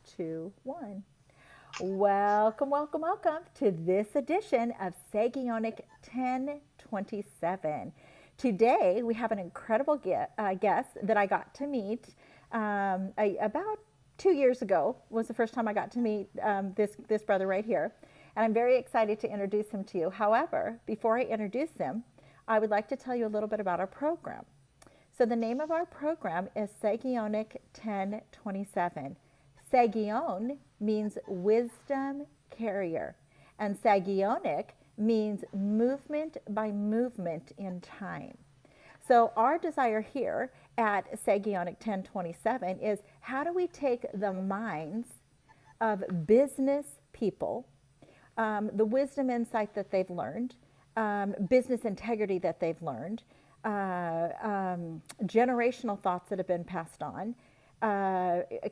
2, 1. Welcome, welcome, welcome to this edition of Sagionic 1027. Today we have an incredible guest that I got to meet about 2 years ago. Was the first time I got to meet this brother right here, and I'm very excited to introduce him to you. However, before I introduce him, I would like to tell you a little bit about our program. So the name of our program is Sagionic 1027. Sagion means wisdom carrier, and Sagionic means movement by movement in time. So our desire here at Sagionic 1027 is, how do we take the minds of business people, the wisdom insight that they've learned, business integrity that they've learned, generational thoughts that have been passed on,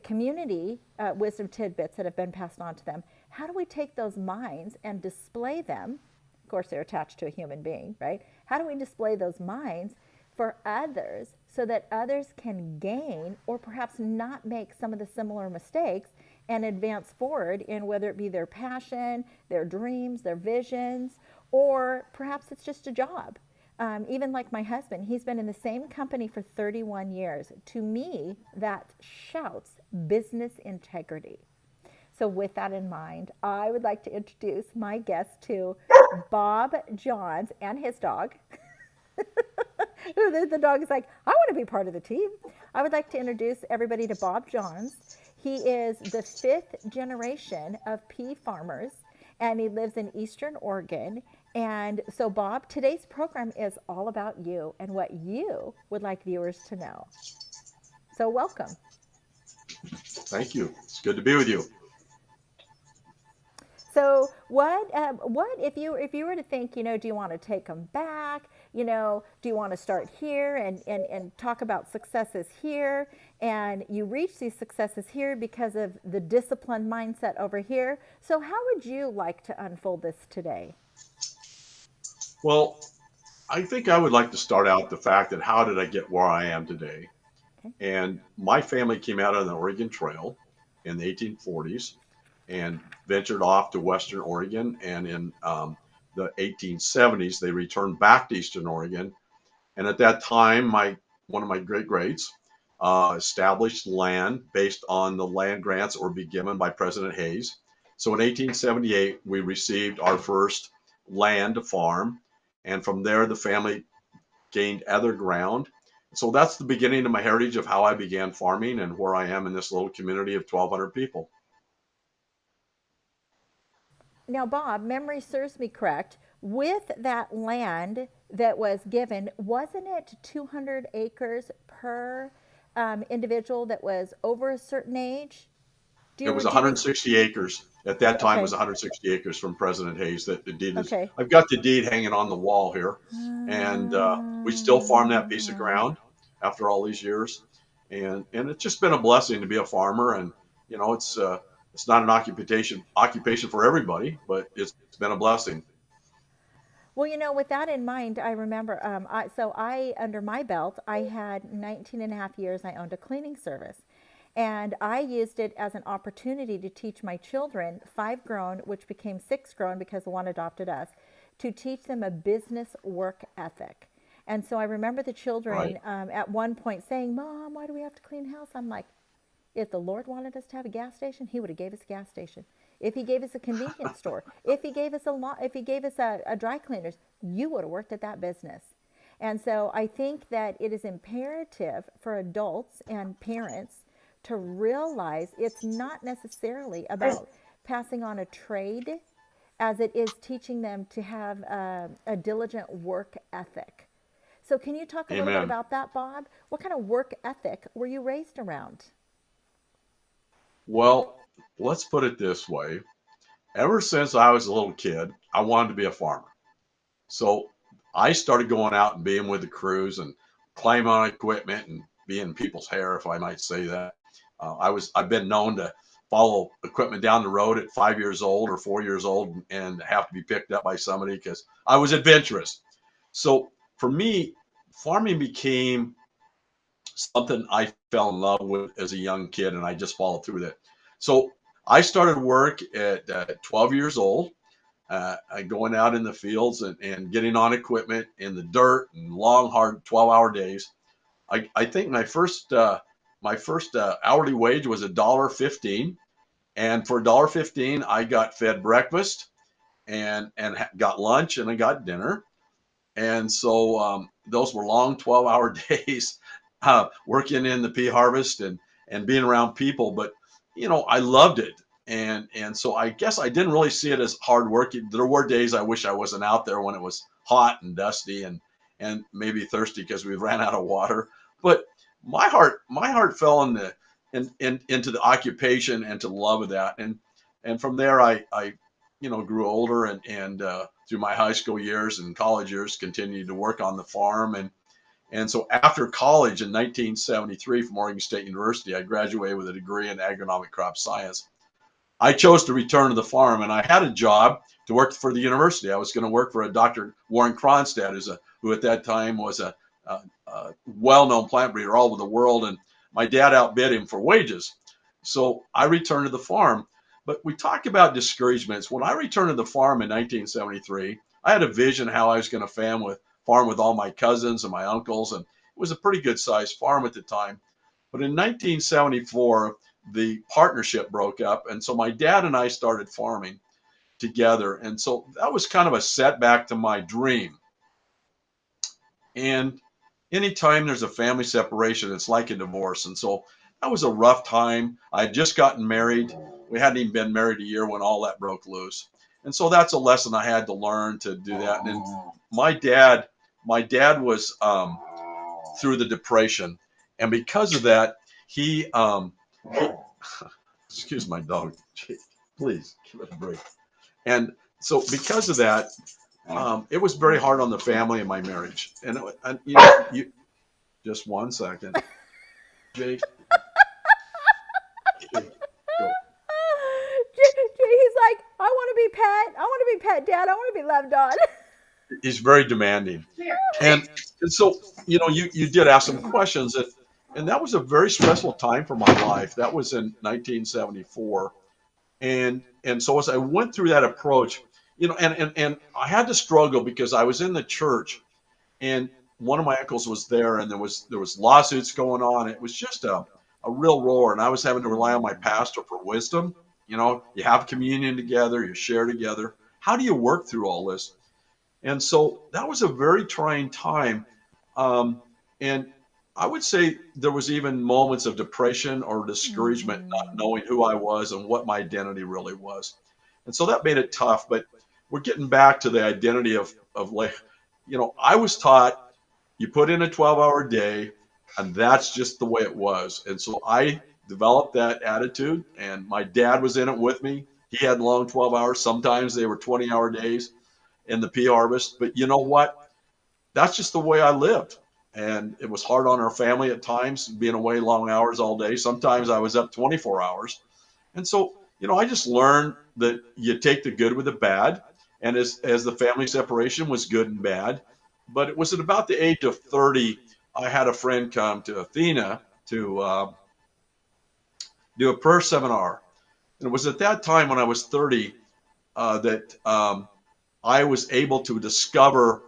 community wisdom tidbits that have been passed on to them. How do we take those minds and display them? Of course, they're attached to a human being, right? How do we display those minds for others so that others can gain or perhaps not make some of the similar mistakes and advance forward in whether it be their passion, their dreams, their visions, or perhaps it's just a job. Even like my husband, he's been in the same company for 31 years. To me, that shouts business integrity. So with that in mind, I would like to introduce my guest to Bob Johns and his dog. The dog is like, I want to be part of the team. I would like to introduce everybody to Bob Johns. He is the 5th generation of pea farmers, and he lives in Eastern Oregon. And so, Bob, today's program is all about you and what you would like viewers to know. So welcome. Thank you. It's good to be with you. So what if you were to think, do you want to take them back? Do you want to start here and talk about successes here? And you reach these successes here because of the disciplined mindset over here. So how would you like to unfold this today? Well, I think I would like to start out the fact that how did I get where I am today? Okay. And my family came out on the Oregon Trail in the 1840s and ventured off to Western Oregon. And in the 1870s, they returned back to Eastern Oregon. And at that time, one of my great greats established land based on the land grants that were being given by President Hayes. So in 1878, we received our first land to farm. And from there, the family gained other ground. So that's the beginning of my heritage of how I began farming and where I am in this little community of 1,200 people. Now, Bob, memory serves me correct. With that land that was given, wasn't it 200 acres per individual that was over a certain age? It was Do you 160 acres. At that time, it was okay, 160 acres from President Hayes. That the deed is. okay. I've got the deed hanging on the wall here, and we still farm that piece of ground after all these years, and it's just been a blessing to be a farmer. And it's not an occupation for everybody, but it's been a blessing. Well, with that in mind, I remember, under my belt, I had 19 and a half years, I owned a cleaning service. And I used it as an opportunity to teach my children, 5 grown, which became 6 grown because one adopted us, to teach them a business work ethic. And so I remember the children Right. at one point saying, Mom, why do we have to clean house? I'm like, if the Lord wanted us to have a gas station, He would have gave us a gas station. If He gave us a convenience store, if He gave us if He gave us a dry cleaners, you would have worked at that business. And so I think that it is imperative for adults and parents to realize it's not necessarily about passing on a trade as it is teaching them to have a diligent work ethic. So can you talk a little bit Amen. about that, Bob? What kind of work ethic were you raised around? Well, let's put it this way. Ever since I was a little kid, I wanted to be a farmer. So I started going out and being with the crews and climbing on equipment and being in people's hair, if I might say that. I've been known to follow equipment down the road at 5 years old or 4 years old and have to be picked up by somebody because I was adventurous. So for me, farming became something I fell in love with as a young kid, and I just followed through that. So I started work at 12 years old, going out in the fields and getting on equipment in the dirt and long, hard 12-hour days. I think my first hourly wage was $1.15, and for $1.15 I got fed breakfast and got lunch and I got dinner. And so those were long 12-hour days, working in the pea harvest and being around people. But I loved it, and so I guess I didn't really see it as hard work. There were days I wish I wasn't out there when it was hot and dusty and maybe thirsty because we ran out of water. But my heart fell into the occupation and to the love of that. And from there I grew older and through my high school years and college years continued to work on the farm. And so after college in 1973 from Oregon State University, I graduated with a degree in agronomic crop science. I chose to return to the farm, and I had a job to work for the university. I was going to work for a Dr. Warren Cronstad, who at that time was a well-known plant breeder all over the world, and my dad outbid him for wages. So I returned to the farm. But we talk about discouragements. When I returned to the farm in 1973, I had a vision how I was going to farm with all my cousins and my uncles, and it was a pretty good sized farm at the time. But in 1974, the partnership broke up, and so my dad and I started farming together, and so that was kind of a setback to my dream. And anytime there's a family separation, it's like a divorce. And so that was a rough time. I had just gotten married. We hadn't even been married a year when all that broke loose. And so that's a lesson I had to learn to do that. And my dad was through the depression. And because of that, he excuse my dog. Please give it a break. And so because of that, it was very hard on the family and my marriage. And you just one second, Jake. Okay, go. He's like, I want to be pet. I want to be pet, Dad. I want to be loved on. He's very demanding, and so you did ask some questions, and that was a very stressful time for my life. That was in 1974, and so as I went through that approach, and I had to struggle because I was in the church, and one of my uncles was there, and there was lawsuits going on. It was just a real roar, and I was having to rely on my pastor for wisdom. You have communion together, you share together. How do you work through all this? And so that was a very trying time. And I would say there was even moments of depression or discouragement, not knowing who I was and what my identity really was. And so that made it tough. But we're getting back to the identity of like, I was taught you put in a 12-hour day, and that's just the way it was. And so I developed that attitude, and my dad was in it with me. He had long 12 hours. Sometimes they were 20-hour days in the pea harvest. But you know what? That's just the way I lived. And it was hard on our family at times, being away long hours all day. Sometimes I was up 24 hours. And so, I just learned that you take the good with the bad. And as the family separation was good and bad. But it was at about the age of 30, I had a friend come to Athena to do a prayer seminar. And it was at that time when I was 30 that I was able to discover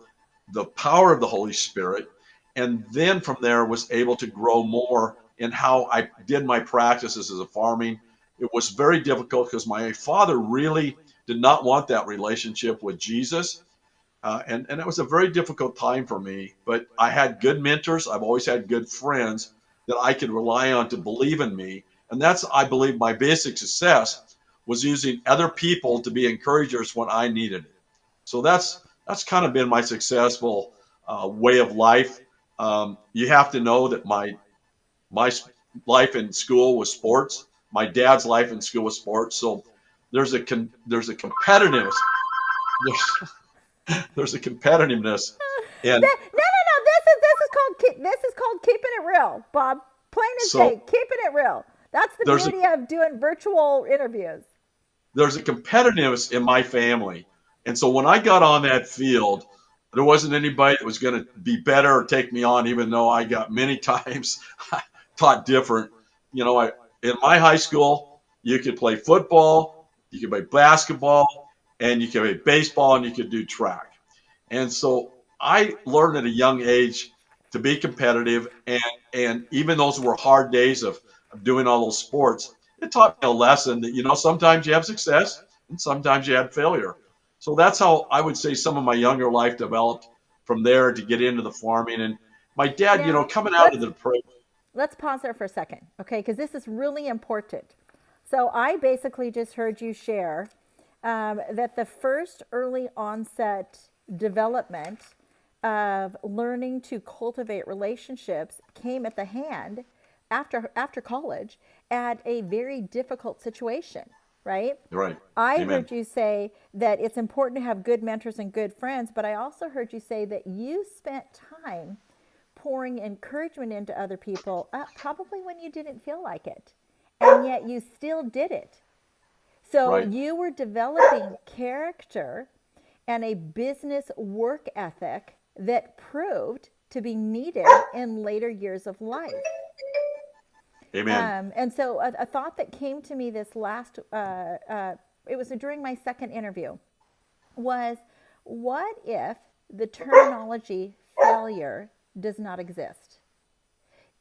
the power of the Holy Spirit, and then from there was able to grow more in how I did my practices as a farming. It was very difficult because my father really did not want that relationship with Jesus, and it was a very difficult time for me. But I had good mentors. I've always had good friends that I could rely on to believe in me, and that's, I believe, my basic success was using other people to be encouragers when I needed it. So that's kind of been my successful way of life. You have to know that my life in school was sports. My dad's life in school was sports. So there's a competitiveness. There's a competitiveness, and No. This is called keeping it real, Bob. Plain as day, so keeping it real. That's the there's a beauty of doing virtual interviews. there's a competitiveness in my family, and so when I got on that field, there wasn't anybody that was going to be better or take me on, even though I got many times taught different. I in my high school. You could play football, you could play basketball, and you could play baseball, and you could do track. And so I learned at a young age to be competitive, and even those were hard days of doing all those sports, it taught me a lesson that sometimes you have success and sometimes you have failure. So that's how I would say some of my younger life developed from there to get into the farming. And my dad, Now, coming out of let's the depression. let's pause there for a second, okay? Because this is really important. So I basically just heard you share that the first early onset development of learning to cultivate relationships came at the hand after college at a very difficult situation, right? Right. I Amen. heard you say that it's important to have good mentors and good friends, but I also heard you say that you spent time pouring encouragement into other people, probably when you didn't feel like it, and yet you still did it. So Right. you were developing character and a business work ethic that proved to be needed in later years of life. Amen. And so a thought that came to me this last, it was during my second interview, was what if the terminology failure does not exist?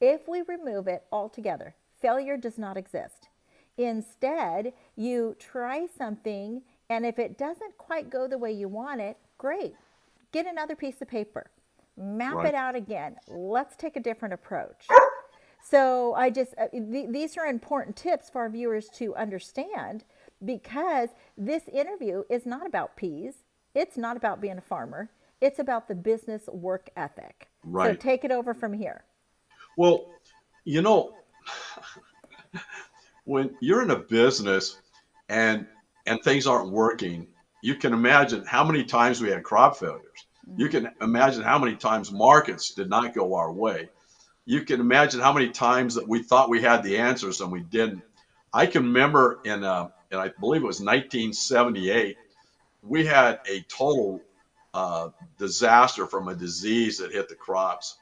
If we remove it altogether, failure does not exist. Instead, you try something, and if it doesn't quite go the way you want it, great. Get another piece of paper, map it Right. out again. Let's take a different approach. So these are important tips for our viewers to understand, because this interview is not about peas. It's not about being a farmer. It's about the business work ethic. So Right. take it over from here. Well, you know, when you're in a business and things aren't working, you can imagine how many times we had crop failures. You Mm-hmm. can imagine how many times markets did not go our way. You can imagine how many times that we thought we had the answers and we didn't. I can remember and I believe it was 1978, we had a total uh, disaster from a disease that hit the crops.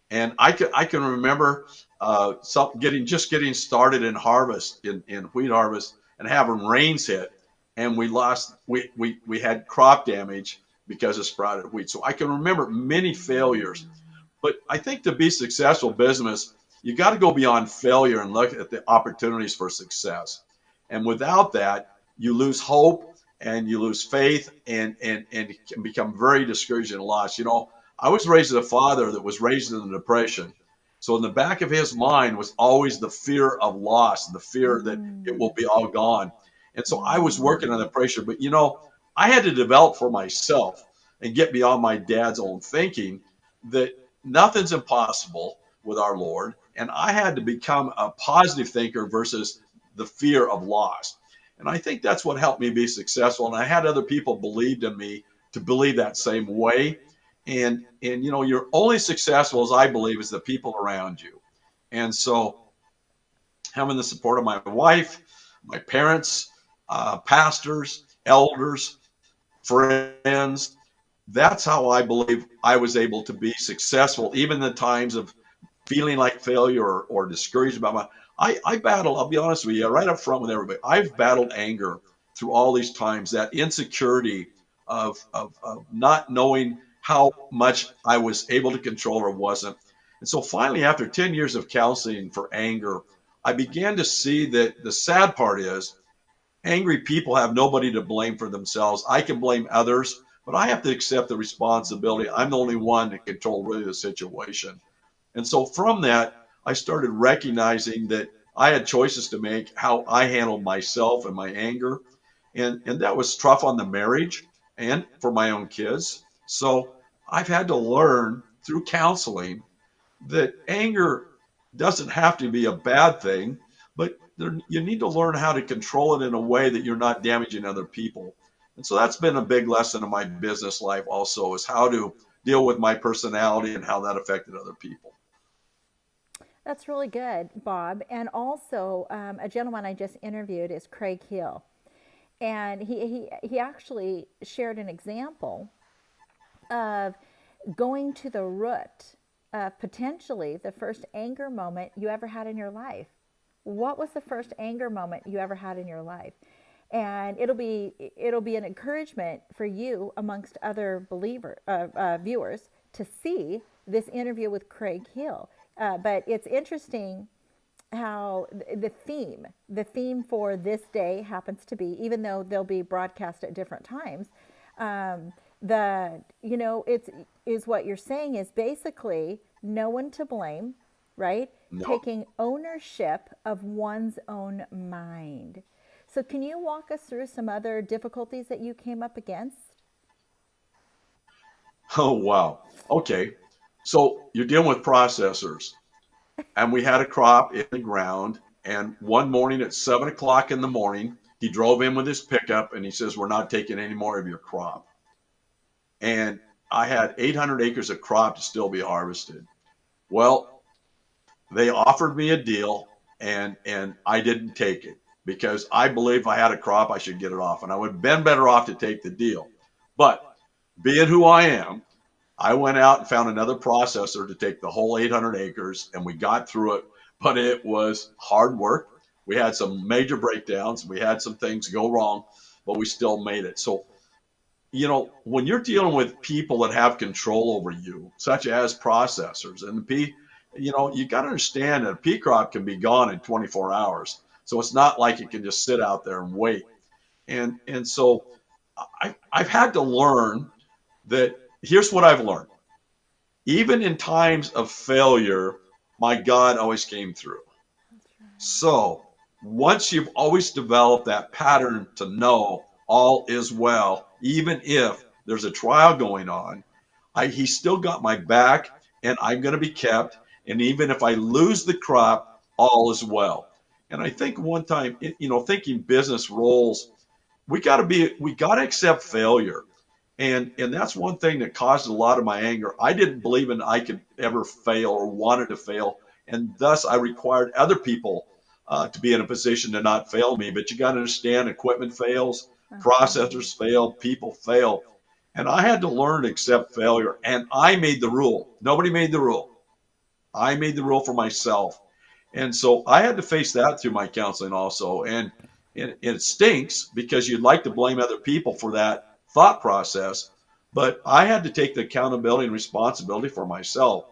And I can remember getting started in harvest in wheat harvest and having rains hit, and we had crop damage because of sprouted wheat. So I can remember many failures. But I think to be successful business, you got to go beyond failure and look at the opportunities for success. And without that, you lose hope and you lose faith, and it can become very discouraged and lost. I was raised as a father that was raised in the depression. So in the back of his mind was always the fear of loss, the fear that it will be all gone. And so I was working under pressure. But I had to develop for myself and get beyond my dad's own thinking that nothing's impossible with our Lord. And I had to become a positive thinker versus the fear of loss. And I think that's what helped me be successful. And I had other people believed in me to believe that same way. And you're only successful, as I believe, as the people around you. And so having the support of my wife, my parents, pastors, elders, friends, that's how I believe I was able to be successful, even in the times of feeling like failure or discouraged about I battle, I'll be honest with you, right up front with everybody. I've battled anger through all these times, that insecurity of not knowing how much I was able to control or wasn't. And so finally, after 10 years of counseling for anger, I began to see that the sad part is angry people have nobody to blame for themselves. I can blame others, but I have to accept the responsibility. I'm the only one to control really the situation. And so from that, I started recognizing that I had choices to make how I handled myself and my anger. And that was tough on the marriage and for my own kids. So I've had to learn through counseling that anger doesn't have to be a bad thing, but you need to learn how to control it in a way that you're not damaging other people. And so that's been a big lesson in my business life also, is how to deal with my personality and how that affected other people. That's really good, Bob. And also, a gentleman I just interviewed is Craig Hill. And he actually shared an example of going to the root of potentially the first anger moment you ever had in your life. what was the first anger moment you ever had in your life? And it'll be an encouragement for you amongst other viewers to see this interview with Craig Hill. But it's interesting how the theme for this day happens to be, even though they'll be broadcast at different times, it's is what you're saying is basically no one to blame, right? No. Taking ownership of one's own mind. So can you walk us through some other difficulties that you came up against? Oh, wow. Okay. So you're dealing with processors, and we had a crop in the ground. And one morning at 7 o'clock in the morning, he drove in with his pickup and he says, "We're not taking any more of your crop." And I had 800 acres of crop to still be harvested. Well, they offered me a deal, and I didn't take it because I believe if I had a crop, I should get it off. And I would have been better off to take the deal. But being who I am, I went out and found another processor to take the whole 800 acres, and we got through it. But it was hard work. We had some major breakdowns. We had some things go wrong, but we still made it. So, when you're dealing with people that have control over you, such as processors, and you got to understand that a pea crop can be gone in 24 hours. So it's not like you can just sit out there and wait. And so I've had to learn that here's what I've learned. Even in times of failure, my God always came through. So once you've always developed that pattern to know all is well, even if there's a trial going on, he still got my back, and I'm going to be kept. And even if I lose the crop, all is well. And I think one time, thinking business roles, we got to accept failure. And that's one thing that caused a lot of my anger. I didn't believe in I could ever fail or wanted to fail, and thus I required other people to be in a position to not fail me. But you got to understand, equipment fails, processors fail, people fail, and I had to learn to accept failure. And I made the rule. Nobody made the rule. I made the rule for myself. And so I had to face that through my counseling also. And it stinks because you'd like to blame other people for that thought process. But I had to take the accountability and responsibility for myself.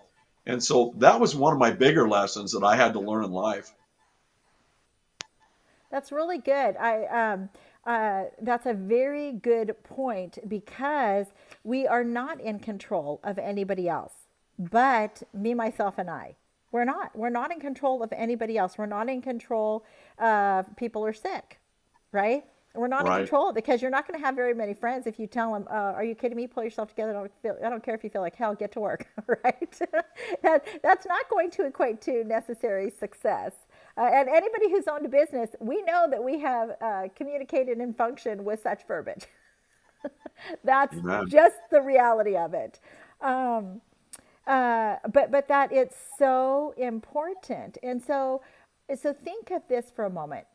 And so that was one of my bigger lessons that I had to learn in life. That's really good. That's a very good point because we are not in control of anybody else, but me, myself, and I. We're not. We're not in control of anybody else. We're not in control of people are sick, right? We're not in Right. control because you're not going to have very many friends if you tell them, "Are you kidding me? Pull yourself together. I don't care if you feel like hell. Get to work." Right? That's not going to equate to necessary success. And anybody who's owned a business, we know that we have communicated and functioned with such verbiage. That's Amen. just the reality of it. Um, but that it's so important, and so think of this for a moment.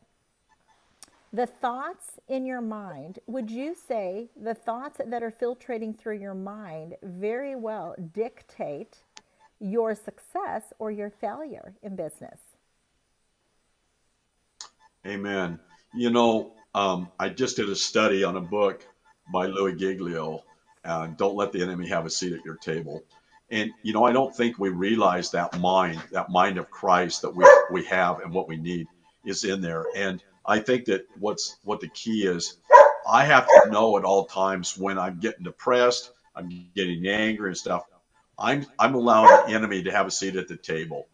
The thoughts in your mind, would you say the thoughts that are filtrating through your mind very well dictate your success or your failure in business? Amen. I just did a study on a book by Louis Giglio, Don't Let the Enemy Have a Seat at Your Table. And, I don't think we realize that mind of Christ that we have and what we need is in there. And I think that what the key is, I have to know at all times when I'm getting depressed, I'm getting angry and stuff. I'm allowing the enemy to have a seat at the table.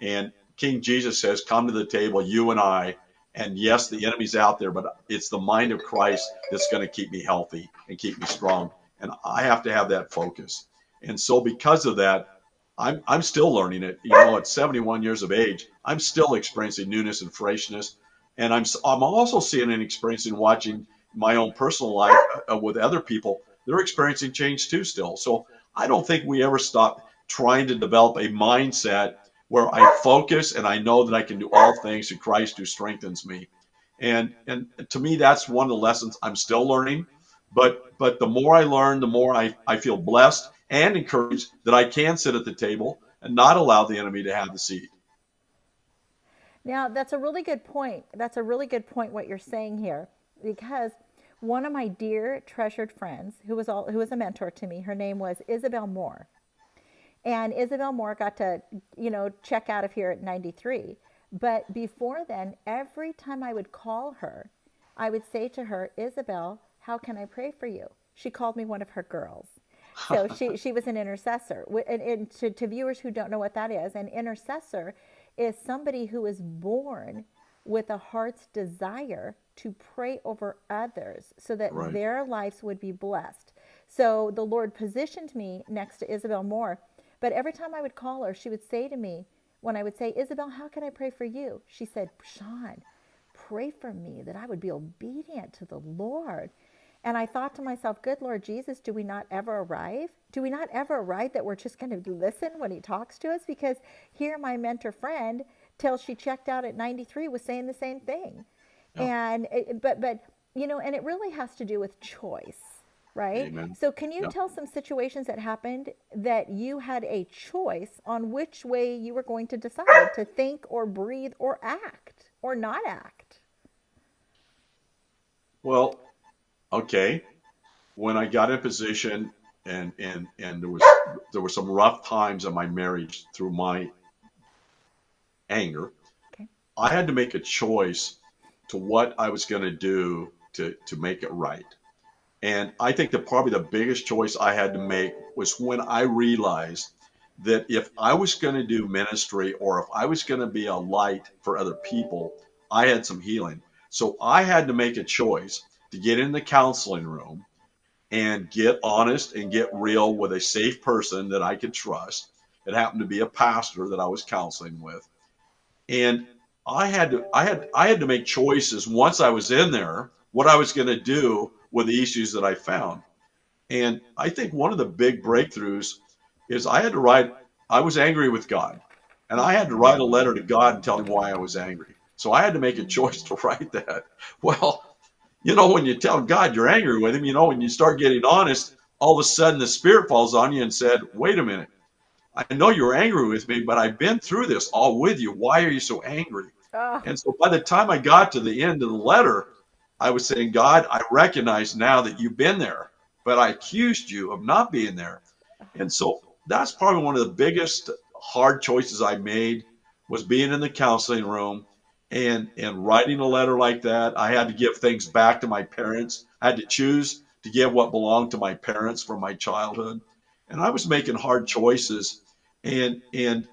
And King Jesus says, "Come to the table, you and I." And yes, the enemy's out there, but it's the mind of Christ that's going to keep me healthy and keep me strong. And I have to have that focus. And so because of that, I'm still learning it. At 71 years of age, I'm still experiencing newness and freshness. And I'm also seeing and experiencing, watching my own personal life with other people. They're experiencing change too still. So I don't think we ever stop trying to develop a mindset where I focus and I know that I can do all things through Christ who strengthens me. And to me, that's one of the lessons I'm still learning. But the more I learn, the more I feel blessed and encouraged that I can sit at the table and not allow the enemy to have the seat. Now, that's a really good point. That's a really good point what you're saying here, because one of my dear treasured friends who was a mentor to me, her name was Isabel Moore. And Isabel Moore got to, check out of here at 93. But before then, every time I would call her, I would say to her, Isabel, how can I pray for you? She called me one of her girls. So she was an intercessor. And to viewers who don't know what that is, an intercessor is somebody who is born with a heart's desire to pray over others so that Right. their lives would be blessed. So the Lord positioned me next to Isabel Moore. But every time I would call her, she would say to me, when I would say, Isabel, how can I pray for you? She said, Shawn, pray for me that I would be obedient to the Lord. And I thought to myself, good Lord Jesus, do we not ever arrive? Do we not ever arrive that we're just going to listen when he talks to us? Because here my mentor friend, till she checked out at 93, was saying the same thing. Yep. And it really has to do with choice, right? Amen. So can you Yep. tell some situations that happened that you had a choice on which way you were going to decide to think or breathe or act or not act? Well, okay. When I got in position and there were some rough times in my marriage through my anger, Okay. I had to make a choice to what I was going to do to make it right. And I think that probably the biggest choice I had to make was when I realized that if I was going to do ministry or if I was going to be a light for other people, I had some healing. So I had to make a choice to get in the counseling room and get honest and get real with a safe person that I could trust. It happened to be a pastor that I was counseling with. And I had to make choices once I was in there what I was going to do with the issues that I found. And I think one of the big breakthroughs is I was angry with God. And I had to write a letter to God and tell him why I was angry. So I had to make a choice to write that. Well, when you tell God you're angry with him, when you start getting honest, all of a sudden the Spirit falls on you and said, wait a minute. I know you're angry with me, but I've been through this all with you. Why are you so angry? Oh, And so by the time I got to the end of the letter, I was saying, God, I recognize now that you've been there, but I accused you of not being there. And so that's probably one of the biggest hard choices I made was being in the counseling room and writing a letter like that. I had to give things back to my parents. I had to choose to give what belonged to my parents from my childhood. And I was making hard choices. And in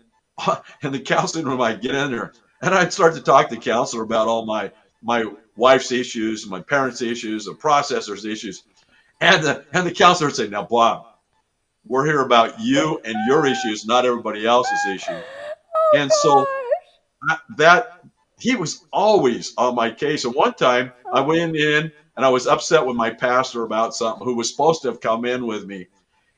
the counseling room, I'd get in there and I'd start to talk to the counselor about all my wife's issues, my parents' issues, the processor's issues. And the counselor would say, now, Bob, we're here about you and your issues, not everybody else's issue. oh And so gosh. that he was always on my case. And one time I Oh, went in and I was upset with my pastor about something who was supposed to have come in with me.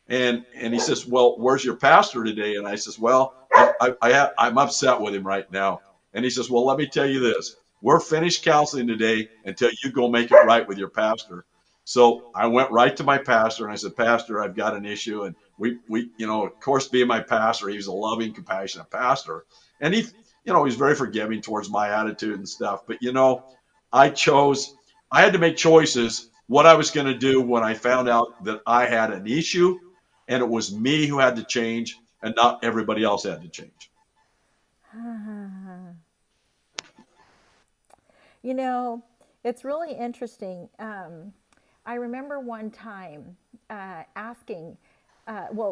And he says, well, where's your pastor today? And I says, well, I'm upset with him right now. And he says, well, let me tell you this. We're finished counseling today until you go make it right with your pastor. So I went right to my pastor and I said, Pastor, I've got an issue. And we, of course, being my pastor, he was a loving, compassionate pastor. And he's very forgiving towards my attitude and stuff. But, I chose, I had to make choices what I was going to do when I found out that I had an issue and it was me who had to change and not everybody else had to change. you know, it's really interesting. I remember one time asking,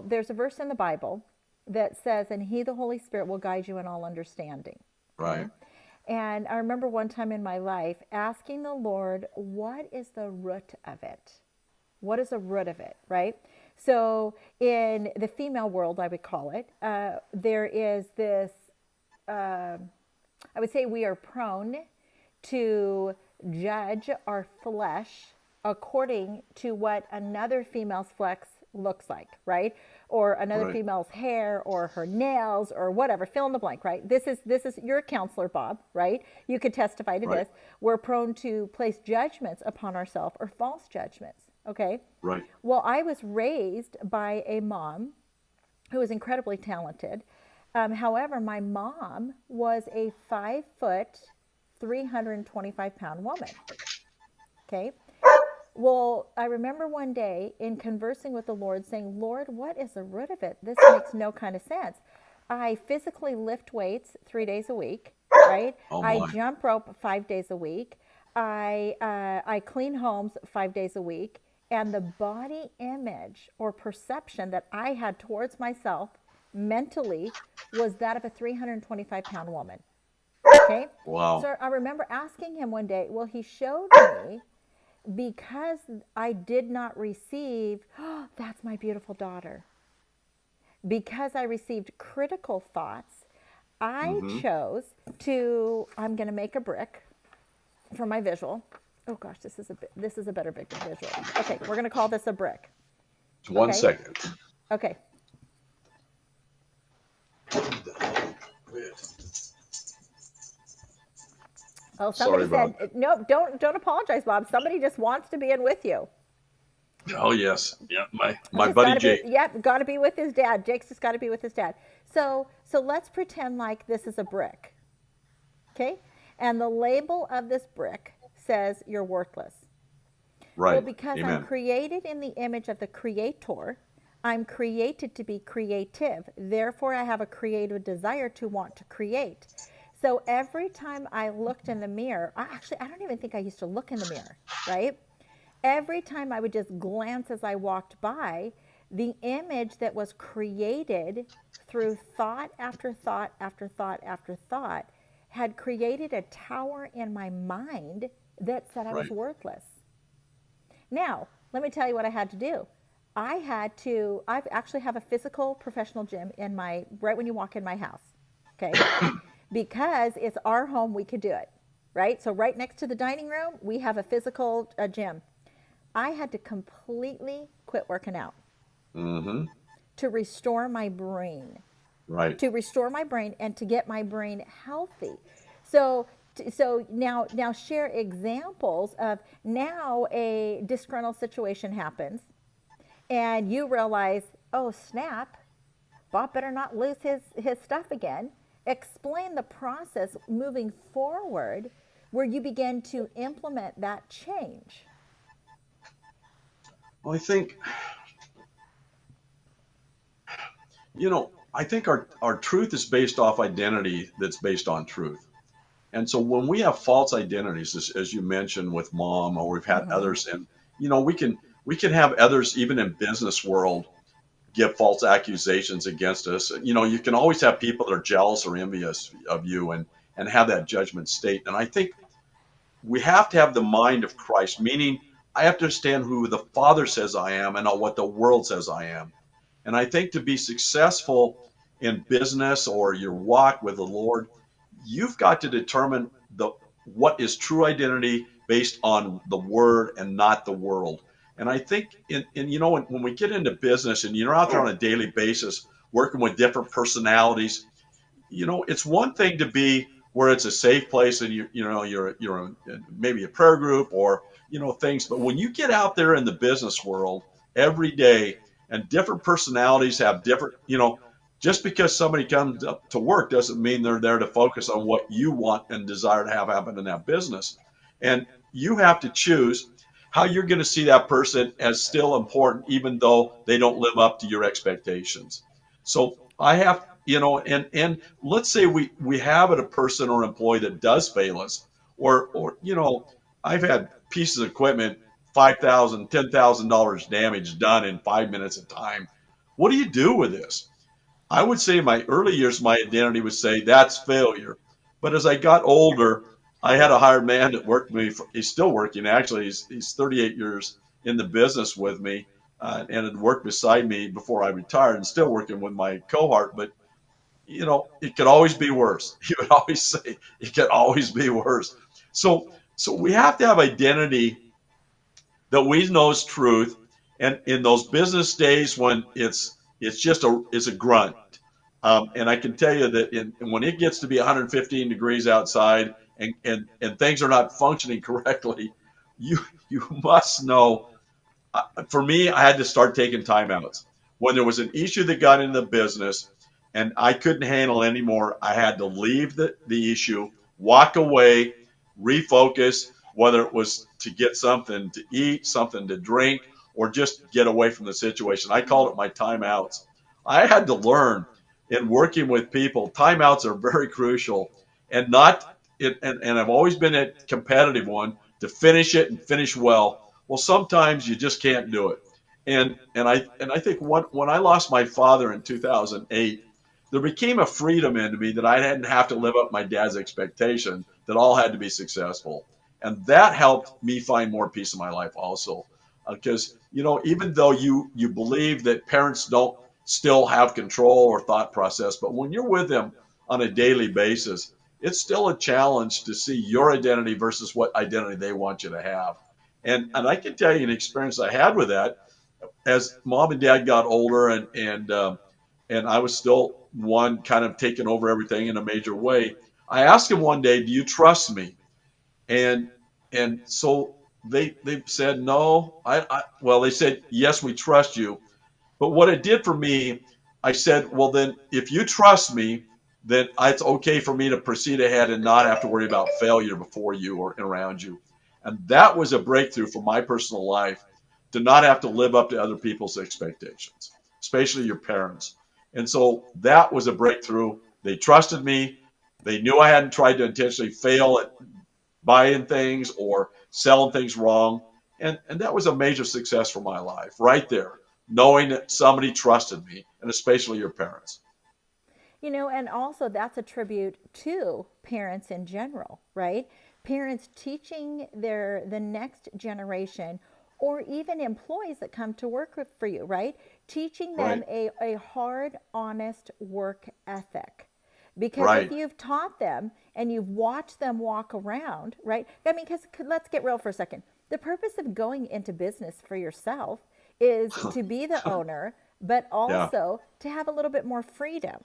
there's a verse in the Bible that says, and he, the Holy Spirit, will guide you in all understanding. Okay. Right. And I remember one time in my life asking the Lord, what is the root of it? What is the root of it, right? So in the female world, I would call it, there is this, I would say we are prone to judge our flesh according to what another female's flesh looks like, right? Or another Right. female's hair or her nails or whatever, fill in the blank, right? This is you're a counselor, Bob, right? You could testify to Right. this. We're prone to place judgments upon ourselves or false judgments, okay? Right. Well, I was raised by a mom who was incredibly talented. However, my mom was a 5 foot, 325-pound woman. Okay. Well, I remember one day in conversing with the Lord saying, Lord, what is the root of it? This makes no kind of sense. I physically lift weights 3 days a week, right? Oh I my. jump rope 5 days a week. I clean homes 5 days a week. And the body image or perception that I had towards myself mentally was that of a 325-pound woman. Okay. Wow. So I remember asking him one day, well, he showed me because I did not receive, oh, that's my beautiful daughter. Because I received critical thoughts, I Mm-hmm. chose to, I'm going to make a brick for my visual. Oh gosh, this is a better visual. Okay, we're going to call this a brick. One Okay. second. Okay. Oh, somebody Sorry about said, no, don't apologize, Bob. Somebody just wants to be in with you. that. Oh yes. Yeah. My Just buddy got to be, Jake. yep, got to be with his dad. Jake's just got to be with his dad. So let's pretend like this is a brick, okay? And the label of this brick says you're worthless. Well, Right. because I'm Amen. created in the image of the Creator, I'm created to be creative. Therefore, I have a creative desire to want to create. So every time I looked in the mirror, I don't even think I used to look in the mirror, right? Every time I would just glance as I walked by, the image that was created through thought after thought after thought after thought had created a tower in my mind that said I was Right. worthless. Now, let me tell you what I had to do. I actually have a physical professional gym in right when you walk in my house. Okay. Because it's our home, we could do it. Right. So, right next to the dining room, we have a physical gym. I had to completely quit working out Mm-hmm. to restore my brain, Right. and to get my brain healthy. So now share examples of now a disgruntled situation happens and you realize, oh snap, Bob better not lose his stuff again. Explain the process moving forward where you begin to implement that change. Well, I think our truth is based off identity that's based on truth. And so when we have false identities, as you mentioned with mom, or we've had Mm-hmm. others, and we can have others even in business world give false accusations against us. You can always have people that are jealous or envious of you and have that judgment state. And I think we have to have the mind of Christ, meaning I have to understand who the Father says I am and not what the world says I am. And I think to be successful in business or your walk with the Lord, you've got to determine what is true identity based on the Word and not the world. And I think when we get into business and you're out there on a daily basis working with different personalities, it's one thing to be where it's a safe place and you're maybe a prayer group or things, but when you get out there in the business world every day and different personalities have different, just because somebody comes up to work doesn't mean they're there to focus on what you want and desire to have happen in that business. And you have to choose how you're going to see that person as still important, even though they don't live up to your expectations. So I have, and let's say we have a person or employee that does fail us, or I've had pieces of equipment, $5,000, $10,000 damage done in 5 minutes of time. What do you do with this? I would say in my early years, my identity would say that's failure. But as I got older, I had a hired man that worked with me. He's still working. Actually, he's 38 years in the business with me, and had worked beside me before I retired, and still working with my cohort. But it could always be worse. He would always say it could always be worse. So we have to have identity that we know is truth. And in those business days when it's a grunt, and I can tell you that when it gets to be 115 degrees outside and things are not functioning correctly, you you must know. For me, I had to start taking timeouts when there was an issue that got into the business, and I couldn't handle it anymore. I had to leave the issue, walk away, refocus, whether it was to get something to eat, something to drink, or just get away from the situation. I called it my timeouts. I had to learn in working with people, timeouts are very crucial, and not and I've always been a competitive one to finish it and finish well. Well, sometimes you just can't do it. And I think when I lost my father in 2008, there became a freedom into me that I didn't have to live up my dad's expectation that all had to be successful. And that helped me find more peace in my life also. Because, even though you believe that parents don't still have control or thought process, but when you're with them on a daily basis, it's still a challenge to see your identity versus what identity they want you to have. And I can tell you an experience I had with that as mom and dad got older, and I was still one kind of taking over everything in a major way. I asked him one day, "Do you trust me?" And so they said no. Well, they said yes, we trust you. But what it did for me, I said, well, then if you trust me, then it's okay for me to proceed ahead and not have to worry about failure before you or around you. And that was a breakthrough for my personal life, to not have to live up to other people's expectations, especially your parents. And so that was a breakthrough. They trusted me. They knew I hadn't tried to intentionally fail at buying things or selling things wrong. And that was a major success for my life right there, knowing that somebody trusted me, and especially your parents. And also that's a tribute to parents in general, right? Parents teaching the next generation, or even employees that come to work for you, right? Teaching them Right, a hard, honest work ethic. Because if right. you've taught them and you've watched them walk around, right? I mean, because let's get real for a second. The purpose of going into business for yourself is to be the owner, but Yeah, also to have a little bit more freedom,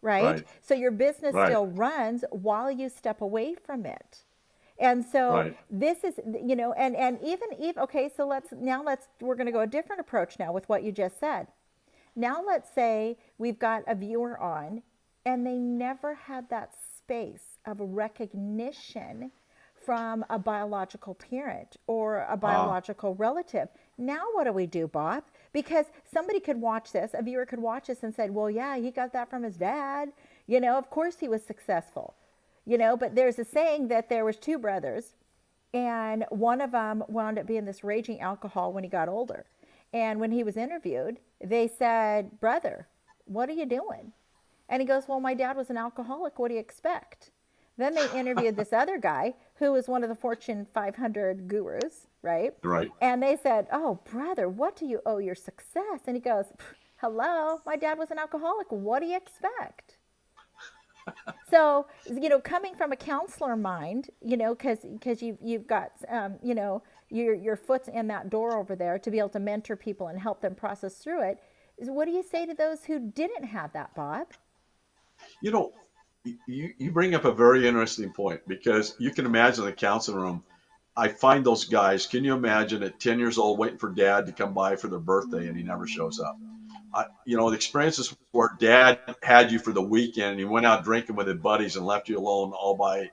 right? right, So your business right, still runs while you step away from it. And so right. this is, and even okay, so we're going to go a different approach now with what you just said. Now let's say we've got a viewer on and they never had that space of recognition from a biological parent or a Uh, biological relative. Now what do we do, Bob? Because somebody could watch this, a viewer could watch this and say, well, yeah, he got that from his dad. Of course he was successful. But there's a saying that there was two brothers, and one of them wound up being this raging alcohol when he got older. And when he was interviewed, they said, brother, what are you doing? And he goes, well, my dad was an alcoholic. What do you expect? Then they interviewed this other guy who was one of the Fortune 500 gurus, right? right. And they said, oh, brother, what do you owe your success? And he goes, hello, my dad was an alcoholic. What do you expect? So, coming from a counselor mind, because you've got, your foot's in that door over there to be able to mentor people and help them process through it. What do you say to those who didn't have that, Bob? You know, you bring up a very interesting point, because you can imagine the counseling room. I find those guys, can you imagine at 10 years old waiting for dad to come by for their birthday and he never shows up? The experiences where dad had you for the weekend and he went out drinking with his buddies and left you alone all by,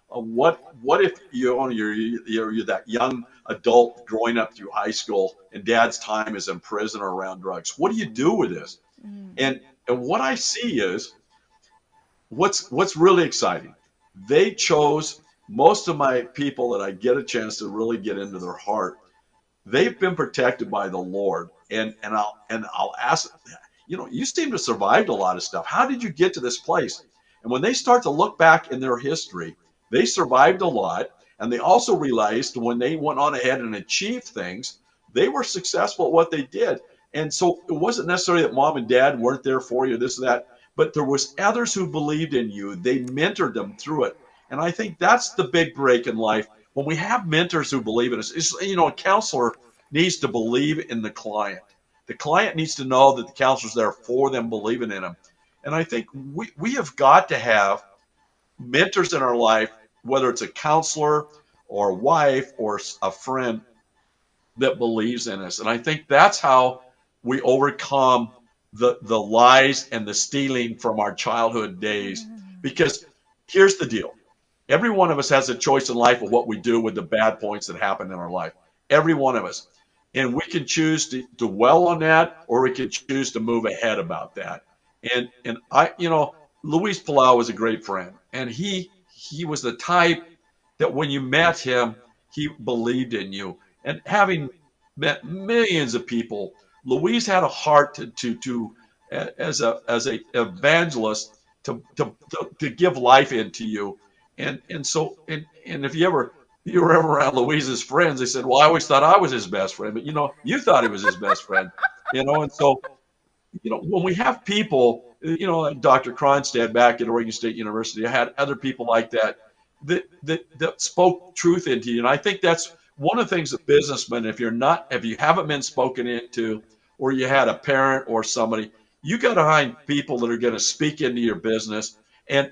what if you're that young adult growing up through high school and dad's time is in prison or around drugs? What do you do with this? Mm. And what I see is what's really exciting. They chose most of my people that I get a chance to really get into their heart. They've been protected by the Lord, and I'll ask, you seem to have survived a lot of stuff. How did you get to this place? And when they start to look back in their history, they survived a lot, and they also realized when they went on ahead and achieved things, they were successful at what they did. And so it wasn't necessarily that mom and dad weren't there for you, this and that, but there was others who believed in you. They mentored them through it. And I think that's the big break in life when we have mentors who believe in us. A counselor needs to believe in the client. The client needs to know that the counselor's there for them, believing in them. And I think we have got to have mentors in our life, whether it's a counselor or a wife or a friend that believes in us. And I think that's how we overcome the lies and the stealing from our childhood days. Because here's the deal. Every one of us has a choice in life of what we do with the bad points that happen in our life. Every one of us. And we can choose to dwell on that, or we can choose to move ahead about that. And I, Luis Palau was a great friend. And he was the type that when you met him, he believed in you. And having met millions of people, Luis had a heart to as a evangelist to give life into you. And if you were ever around Luis's friends, they said, "Well, I always thought I was his best friend," but you thought he was his best friend, and so when we have people, like Dr. Cronstad back at Oregon State University, I had other people like that spoke truth into you. And I think that's one of the things that businessmen, if you haven't been spoken into, or you had a parent or somebody, you got to find people that are going to speak into your business and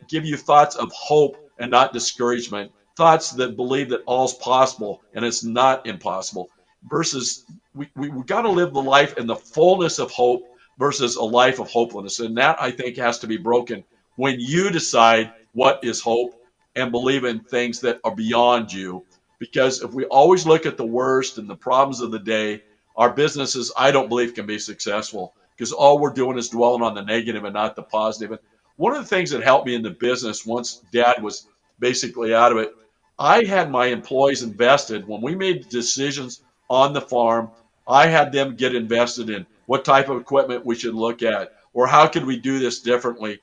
give you thoughts of hope and not discouragement, thoughts that believe that all's possible and it's not impossible, versus we got to live the life in the fullness of hope versus a life of hopelessness. And that, I think, has to be broken when you decide what is hope and believe in things that are beyond you. Because if we always look at the worst and the problems of the day, our businesses, I don't believe, can be successful, because all we're doing is dwelling on the negative and not the positive. And one of the things that helped me in the business once Dad was basically out of it, I had my employees invested. When we made decisions on the farm, I had them get invested in what type of equipment we should look at, or how could we do this differently.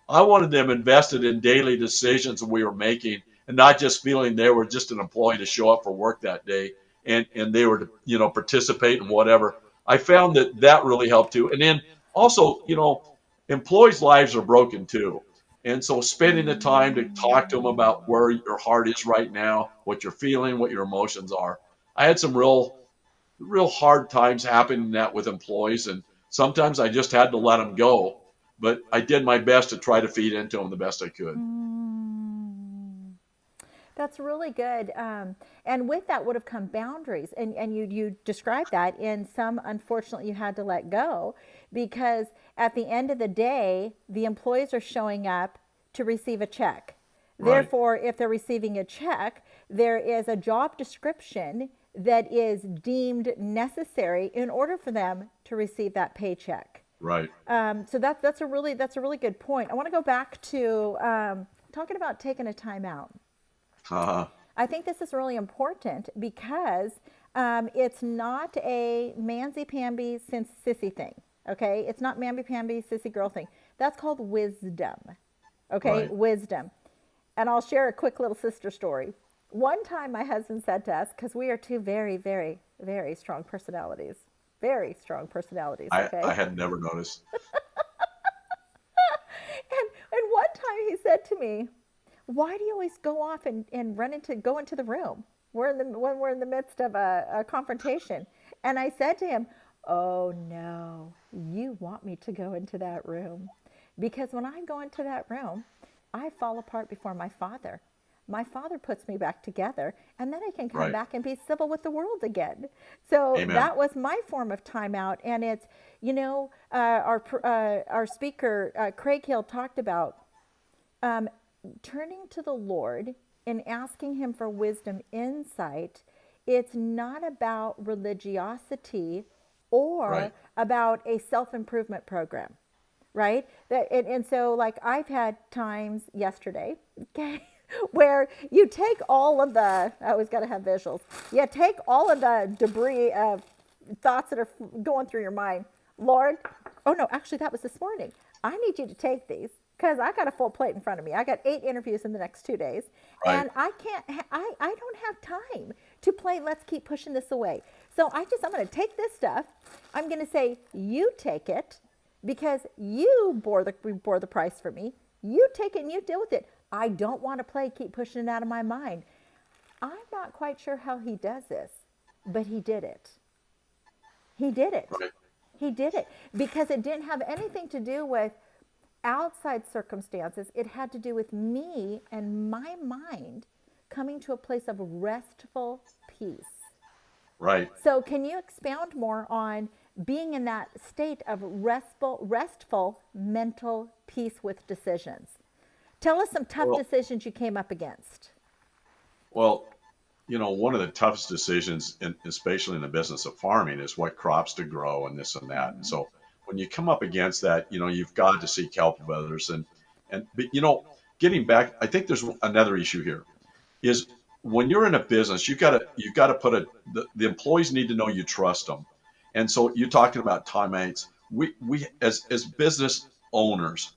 I wanted them invested in daily decisions we were making, and not just feeling they were just an employee to show up for work that day, and they were to participate in whatever. I found that really helped too. And then also, employees' lives are broken too. And so spending the time to talk to them about where your heart is right now, what you're feeling, what your emotions are. I had some real hard times happening that with employees, and sometimes I just had to let them go. But I did my best to try to feed into them the best I could. Mm. That's really good. And with that would have come boundaries. And you described that in some, unfortunately, you had to let go, because at the end of the day, the employees are showing up to receive a check. Right, Therefore, if they're receiving a check, there is a job description that is deemed necessary in order for them to receive that paycheck. right. So that's a really good point. I want to go back to talking about taking a time out. Uh, I think this is really important because it's not a mamby-pamby sissy thing. Okay, it's not mamby-pamby sissy girl thing. That's called wisdom. Okay, right. wisdom. And I'll share a quick little sister story. One time, my husband said to us, because we are two very, very, very strong personalities, very strong personalities. I Okay, had never noticed. and one time he said to me, "Why do you always go off and go into the room? When we're in the midst of a confrontation." And I said to him, "Oh no, you want me to go into that room. Because when I go into that room, I fall apart before my father. My father puts me back together, and then I can come Right. back and be civil with the world again." So Amen. that was my form of timeout. And it's, our speaker, Craig Hill, talked about um, turning to the Lord and asking Him for wisdom, insight. It's not about religiosity or Right. about a self improvement program, right? And so, like, I've had times yesterday, okay, where you take all of the, I always got to have visuals, you take all of the debris of thoughts that are going through your mind. Lord, oh no, actually, that was this morning. I need you to take these because I got a full plate in front of me. I got 8 interviews in the next 2 days, Right. and I can't. I don't have time to play. Let's keep pushing this away. So I'm going to take this stuff. I'm going to say, you take it because you bore the price for me. You take it and you deal with it. I don't want to keep pushing it out of my mind. I'm not quite sure how he does this, but he did it. He did it. Right. He did it because it didn't have anything to do with outside circumstances. It had to do with me and my mind coming to a place of restful peace. Right. So, can you expound more on being in that state of restful mental peace with decisions. Tell us some tough Well, decisions you came up against. well, one of the toughest decisions, especially in the business of farming, is what crops to grow and this and that. And Mm-hmm. so when you come up against that, you've got to seek help of others. But getting back, I think there's another issue here is when you're in a business, you got to put the employees need to know you trust them. And so you're talking about timeouts. We as business owners,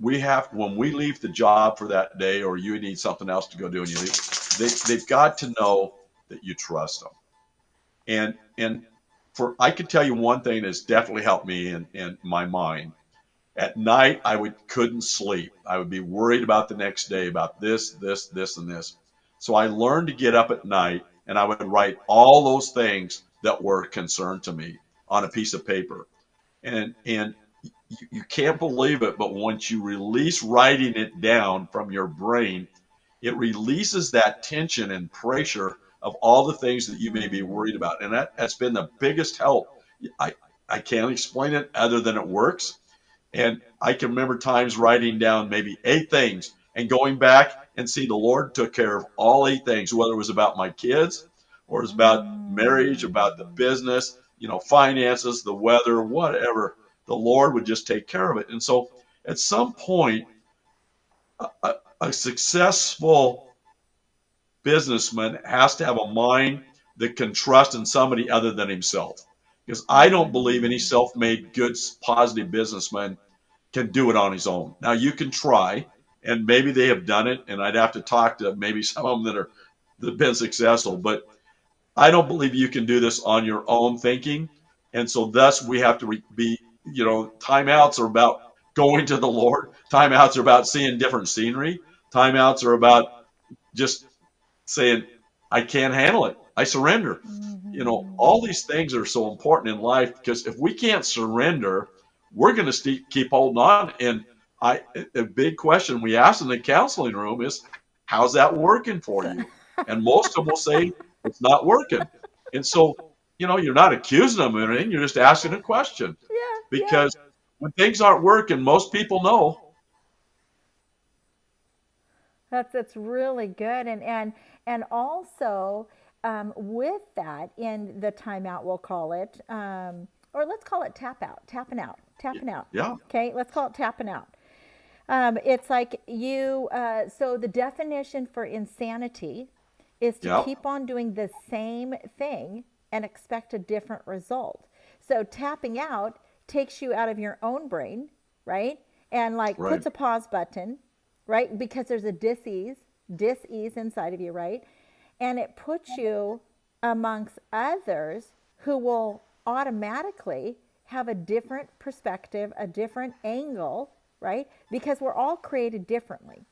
we have when we leave the job for that day, or you need something else to go do and you leave, they've got to know that you trust them. And for I could tell you one thing that's definitely helped me in my mind. At night, couldn't sleep. I would be worried about the next day, about this, and this. So I learned to get up at night and I would write all those things that were a concern to me on a piece of paper. And you can't believe it, but once you release writing it down from your brain, it releases that tension and pressure of all the things that you may be worried about. And that's been the biggest help. I, I can't explain it other than it works. And I can remember times writing down maybe 8 things and going back and see the Lord took care of all 8 things, whether it was about my kids or it was about marriage, about the Mm. business, finances, the weather, whatever. The Lord would just take care of it. And so at some point, a successful businessman has to have a mind that can trust in somebody other than himself. Because I don't believe any Mm. self made, good, positive businessman can do it on his own. Now you can try, and maybe they have done it, and I'd have to talk to maybe some of them that have been successful. But I don't believe you can do this on your own thinking, and so thus we have to be. Timeouts are about going to the Lord. Timeouts are about seeing different scenery. Timeouts are about just saying, I can't handle it. I surrender. Mhm. All these things are so important in life because if we can't surrender, we're going to keep holding on. And a big question we ask in the counseling room is, how's that working for So, you? And most of them will say it's not working. And so, you're not accusing them of anything. You're just asking a question yeah, yeah. because when things aren't working, most people know. That's really good, and also with that in the timeout, we'll call it, or let's call it tap out, tapping out, tapping out. Yeah. Okay, let's call it tapping out. It's like you. So the definition for insanity is to Yeah. keep on doing the same thing and expect a different result. So tapping out takes you out of your own brain, right? And like Right. puts a pause button, right? Because there's a dis-ease inside of you, right? And it puts you amongst others who will automatically have a different perspective, a different angle, right? Because we're all created differently.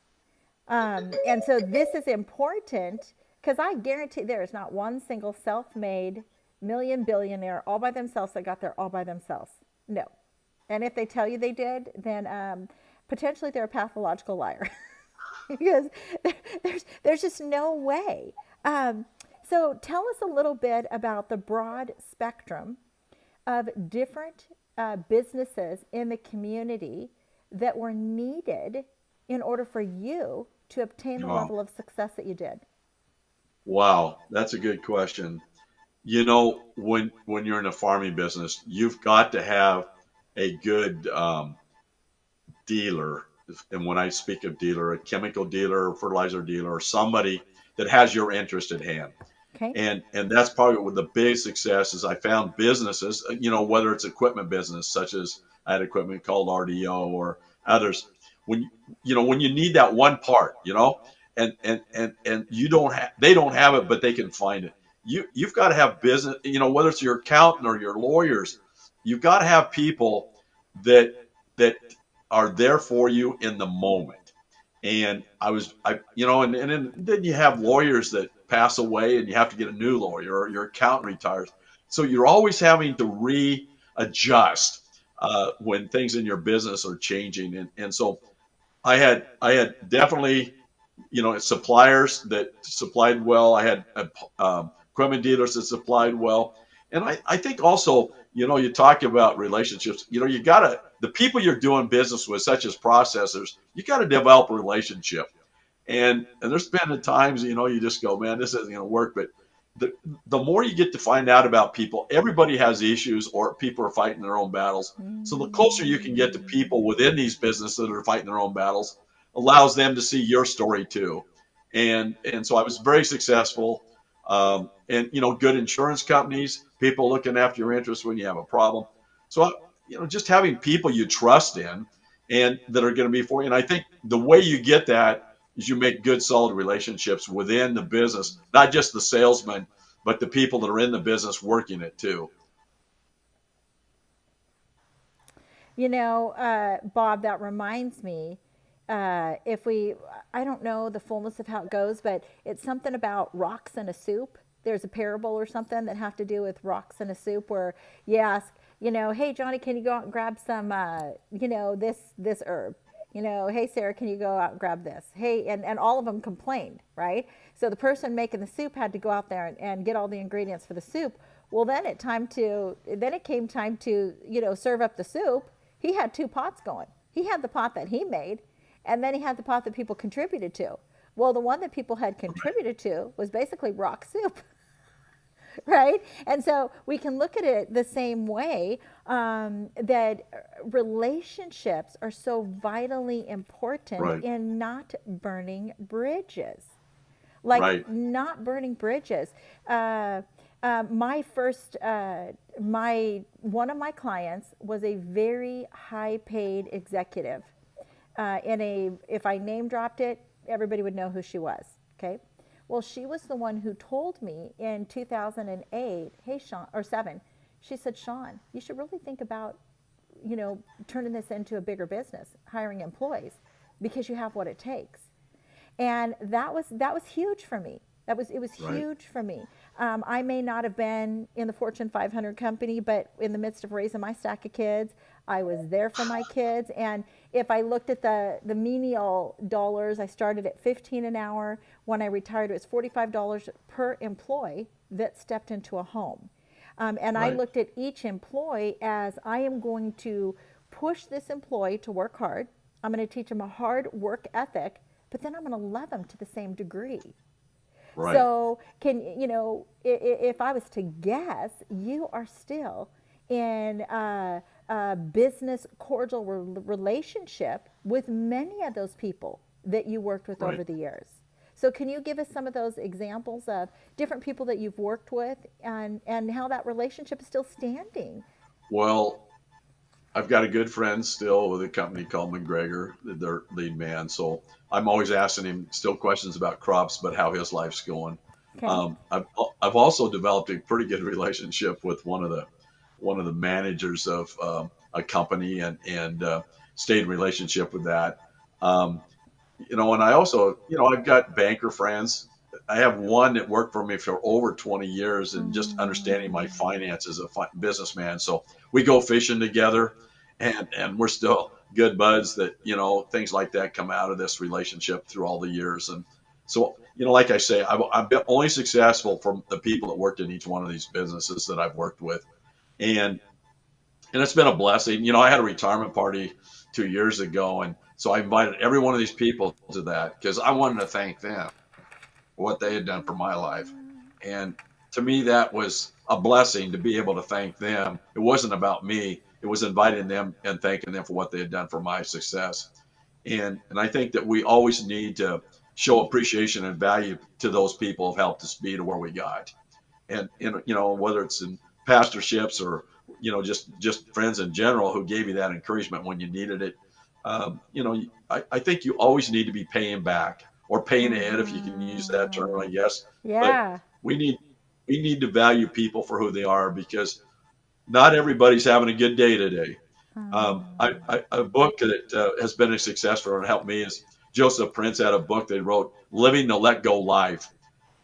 And so this is important because I guarantee there is not one single self made million billionaire all by themselves that got there all by themselves. No. And if they tell you they did, then potentially they're a pathological liar because there's just no way. So tell us a little bit about the broad spectrum of different businesses in the community that were needed in order for you to obtain the Wow. level of success that you did? Wow. That's a good question. When you're in a farming business, you've got to have a good dealer. And when I speak of dealer, a chemical dealer, a fertilizer dealer, or somebody that has your interest at hand. Okay. And that's probably what the big success is. I found businesses, whether it's equipment business, such as I had equipment called RDO or others, when when you need that one part, and you don't have, they don't have it, but they can find it. You've got to have business, whether it's your accountant or your lawyers, you've got to have people that that are there for you in the moment. And and then you have lawyers that pass away and you have to get a new lawyer or your accountant retires. So you're always having to readjust when things in your business are changing. And so I had definitely, suppliers that supplied well. I had equipment dealers that supplied well. And I think also, you talk about relationships, you gotta, the people you're doing business with, such as processors, you gotta develop a relationship. And there's been the times, you just go, man, this isn't gonna work. But the the more you get to find out about people, everybody has issues or people are fighting their own battles. So the closer you can get to people within these businesses that are fighting their own battles allows them to see your story too. And so I was very successful. And good insurance companies, people looking after your interests when you have a problem. So just having people you trust in and that are going to be for you. And I think the way you get that is you make good, solid relationships within the business, not just the salesman, but the people that are in the business working it too. Bob, that reminds me, if we, I don't know the fullness of how it goes, but it's something about rocks in a soup. There's a parable or something that have to do with rocks in a soup where you ask, hey, Johnny, can you go out and grab some, this herb? Hey, Sarah, can you go out and grab this? Hey, and all of them complained, right? So the person making the soup had to go out there and get all the ingredients for the soup. Well, then it came time to, serve up the soup. He had two pots going. He had the pot that he made, and then he had the pot that people contributed to. Well, the one that people had contributed to was basically rock soup. Right? And so we can look at it the same way, that relationships are so vitally important Right, in not burning bridges. Like right, not burning bridges. My first, my one of my clients was a very high paid executive. If I name dropped it, everybody would know who she was. Okay. Well, she was the one who told me in 2008, hey, Shawn, or seven, she said, Shawn, you should really think about, turning this into a bigger business, hiring employees, because you have what it takes. And that was huge for me. It was right, huge for me. I may not have been in the Fortune 500 company, but in the midst of raising my stack of kids, I was there for my kids. And if I looked at the menial dollars, I started at 15 an hour. When I retired, it was $45 per employee that stepped into a home. And I right, looked at each employee as I am going to push this employee to work hard. I'm going to teach them a hard work ethic, but then I'm going to love them to the same degree. right. So if I was to guess, you are still in a business cordial relationship with many of those people that you worked with Right. over the years. So can you give us some of those examples of different people that you've worked with and how that relationship is still standing? Well, I've got a good friend still with a company called McGregor, their lead man. So I'm always asking him still questions about crops, but how his life's going. Okay. I've also developed a pretty good relationship with one of the managers of a company and stayed in relationship with that. Um, and I also, I've got banker friends. I have one that worked for me for over 20 years and just understanding my finances as a businessman. So we go fishing together and we're still good buds that, things like that come out of this relationship through all the years. And so, like I say, I've been only successful from the people that worked in each one of these businesses that I've worked with. And and it's been a blessing. I had a retirement party 2 years ago, and so I invited every one of these people to that because I wanted to thank them for what they had done for my life. And to me, that was a blessing to be able to thank them. It wasn't about me; it was inviting them and thanking them for what they had done for my success. And I think that we always need to show appreciation and value to those people who helped us be to where we got and whether it's in pastorships or just friends in general who gave you that encouragement when you needed it. I think you always need to be paying back or paying ahead if you can use that term, I guess. But Yeah. we need we need to value people for who they are because not everybody's having a good day today. A book that has been a success for and helped me is Joseph Prince had a book they wrote, Living the Let Go Life.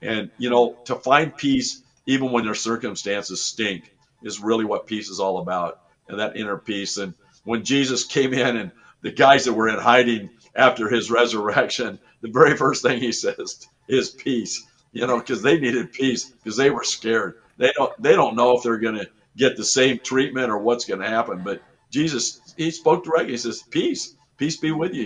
And, to find peace, even when their circumstances stink, is really what peace is all about, and that inner peace. And when Jesus came in and the guys that were in hiding after his resurrection, the very first thing he says is peace, because they needed peace because they were scared. They don't know if they're going to get the same treatment or what's going to happen. But Jesus, he spoke directly. He says, peace be with you,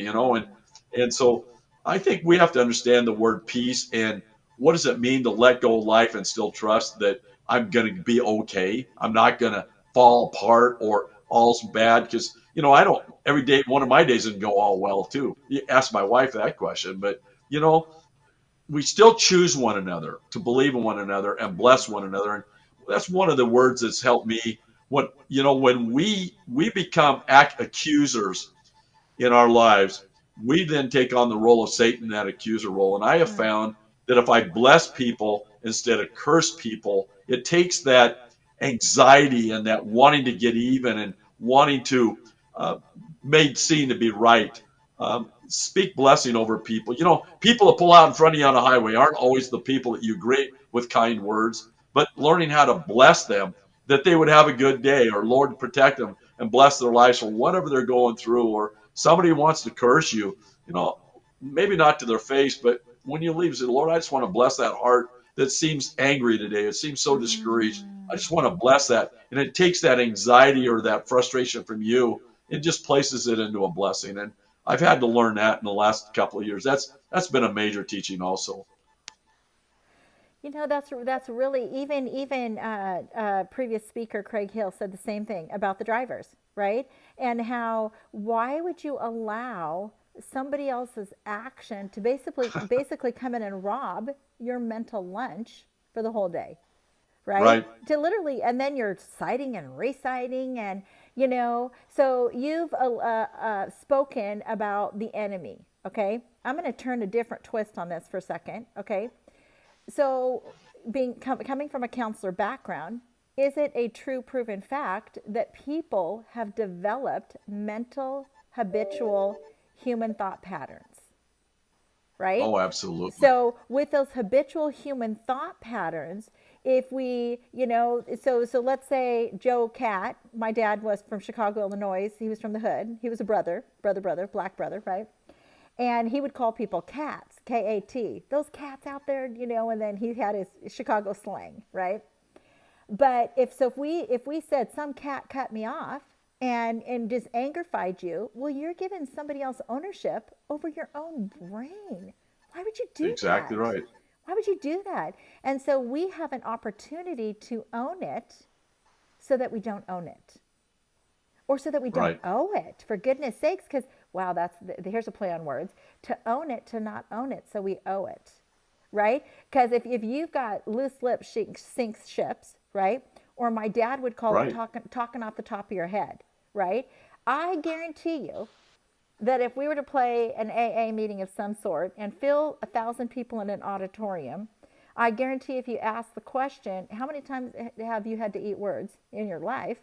and so I think we have to understand the word peace and what does it mean to let go of life and still trust that I'm going to be okay. I'm not going to fall apart or all's bad because I don't every day. One of my days didn't go all well too. You ask my wife that question, but you know we still choose one another to believe in one another and bless one another. And that's one of the words that's helped me. When we become accusers in our lives, we then take on the role of Satan, that accuser role. And I have Mm. found that if I bless people instead of curse people, it takes that anxiety and that wanting to get even and wanting to uh, made seem to be right. Speak blessing over people. People that pull out in front of you on a highway aren't always the people that you greet with kind words, but learning how to bless them that they would have a good day, or Lord protect them and bless their lives for whatever they're going through, or somebody wants to curse you, maybe not to their face, but when you leave, say, Lord, I just want to bless that heart that seems angry today. It seems so discouraged. I Mm. just want to bless that. And it takes that anxiety or that frustration from you and just places it into a blessing. And I've had to learn that in the last couple of years. That's been a major teaching also. That's really even previous speaker Craig Hill said the same thing about the drivers, right? And how why would you allow somebody else's action to basically come in and rob your mental lunch for the whole day, right? Right, To literally, and then you're citing and reciting, and so you've spoken about the enemy. Okay, I'm going to turn a different twist on this for a second. Okay, so, coming from a counselor background, is it a true proven fact that people have developed mental, habitual human thought patterns? Right? oh, absolutely. So, with those habitual human thought patterns, if we, so let's say Joe Cat, my dad was from Chicago, Illinois. He was from the hood. He was a brother, black brother, right? And he would call people cats, K-A-T. Those cats out there, and then he had his Chicago slang, right? But if we said some cat cut me off and just angerfied you, well, you're giving somebody else ownership over your own brain. Why would you do Exactly that? right. Why would you do that? And so we have an opportunity to own it so that we don't own it, or so that we don't Right. owe it, for goodness sakes. Because wow, here's a play on words: to own it, to not own it, so we owe it, right? Because if you've got loose lips sinks ships, right? Or my dad would call it Right. talking off the top of your head, right? I guarantee you that if we were to play an AA meeting of some sort and fill 1,000 people in an auditorium, I guarantee if you ask the question, how many times have you had to eat words in your life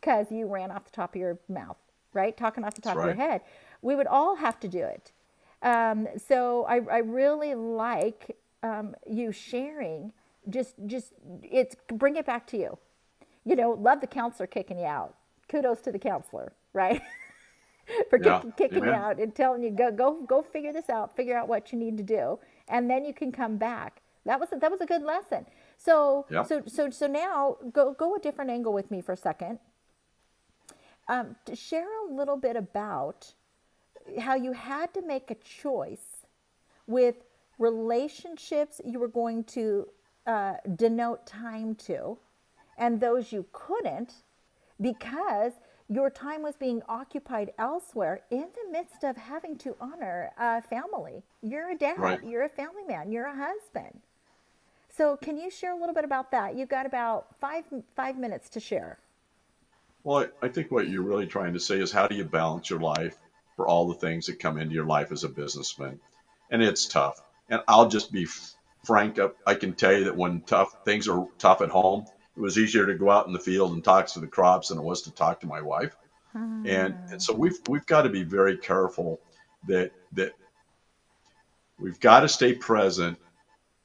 because you ran off the top of your mouth, right? Talking off the That's top of your right. head. We would all have to do it. So I really like you sharing. Just it's bring it back to you. Love the counselor kicking you out. Kudos to the counselor, right? For Yeah. kicking you Amen. out and telling you go figure this out, figure out what you need to do, and then you can come back. That was a good lesson. So Yeah. so so so now go a different angle with me for a second. To share a little bit about how you had to make a choice with relationships you were going to denote time to, and those you couldn't, because your time was being occupied elsewhere in the midst of having to honor a family. You're a dad, Right. you're a family man, you're a husband. So, can you share a little bit about that? You've got about five minutes to share. Well, I think what you're really trying to say is how do you balance your life for all the things that come into your life as a businessman? And it's tough. And I'll just be frank. I can tell you that when tough things are tough at home, it was easier to go out in the field and talk to the crops than it was to talk to my wife. And so we've got to be very careful that we've got to stay present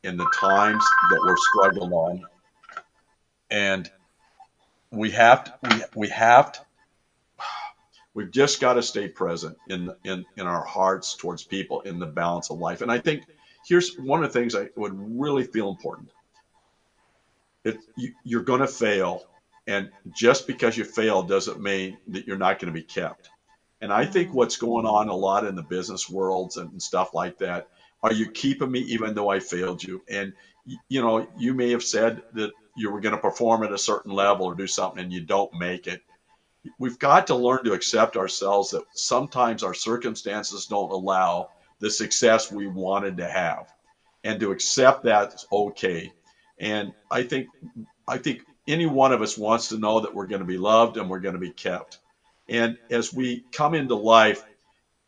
in the times that we're struggling on, and we have to we've just got to stay present in our hearts towards people in the balance of life. And I think here's one of the things I would really feel important. you're going to fail, and just because you fail doesn't mean that you're not going to be kept. And I think Mm. what's going on a lot in the business worlds and stuff like that, are you keeping me even though I failed you? And you may have said that you were going to perform at a certain level or do something and you don't make it. We've got to learn to accept ourselves that sometimes our circumstances don't allow the success we wanted to have, and to accept that's okay. And I think any one of us wants to know that we're going to be loved and we're going to be kept. And as we come into life,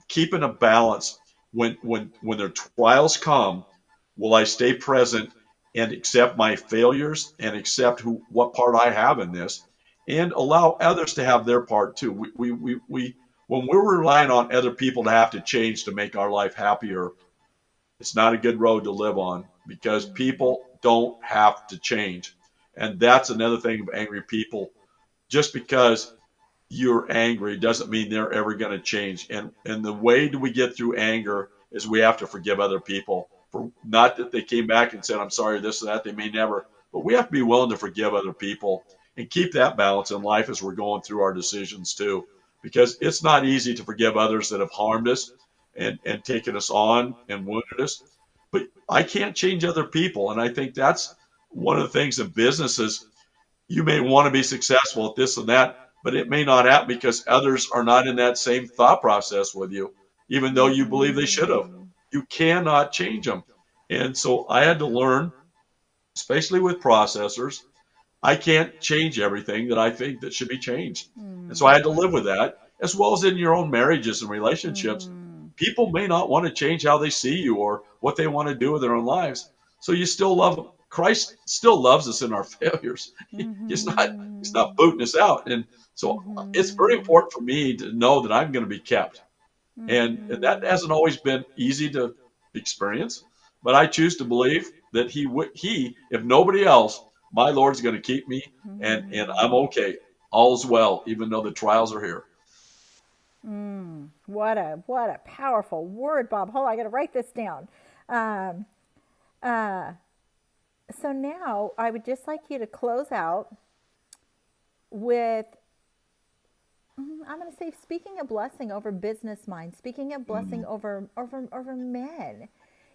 keeping a balance, when their trials come, will I stay present and accept my failures and accept what part I have in this, and allow others to have their part too. We when we're relying on other people to have to change to make our life happier, it's not a good road to live on, because Mm. people don't have to change. And that's another thing of angry people. Just because you're angry doesn't mean they're ever going to change. And the way do we get through anger is we have to forgive other people for, not that they came back and said, I'm sorry, this and that. They may never, but we have to be willing to forgive other people and keep that balance in life as we're going through our decisions too. Because it's not easy to forgive others that have harmed us and taken us on and wounded us. But I can't change other people. And I think that's one of the things in businesses. You may want to be successful at this and that, but it may not happen because others are not in that same thought process with you, even though you believe they should have. Mm-hmm. You cannot change them. And so I had to learn, especially with processors, I can't change everything that I think that should be changed. And so I Mm. had to live with that, as well as in your own marriages and relationships. Mm-hmm. People may not want to change how they see you or what they want to do with their own lives. So you still love them. Christ still loves us in our failures. He's not Mm-hmm. booting us out. And so it's very Mm-hmm. important for me to know that I'm going to be kept. And that Mm-hmm. hasn't always been easy to experience, but I choose to believe that he, if nobody else, my Lord's going to keep me, and I'm Mm-hmm. okay. All's well, even though the trials are here. Mm. What a powerful word, Bob. Hold on, I got to write this down. Um, uh, so now I would just like you to close out with, I'm going to say, speaking a blessing over business minds, speaking a blessing Mm. over men,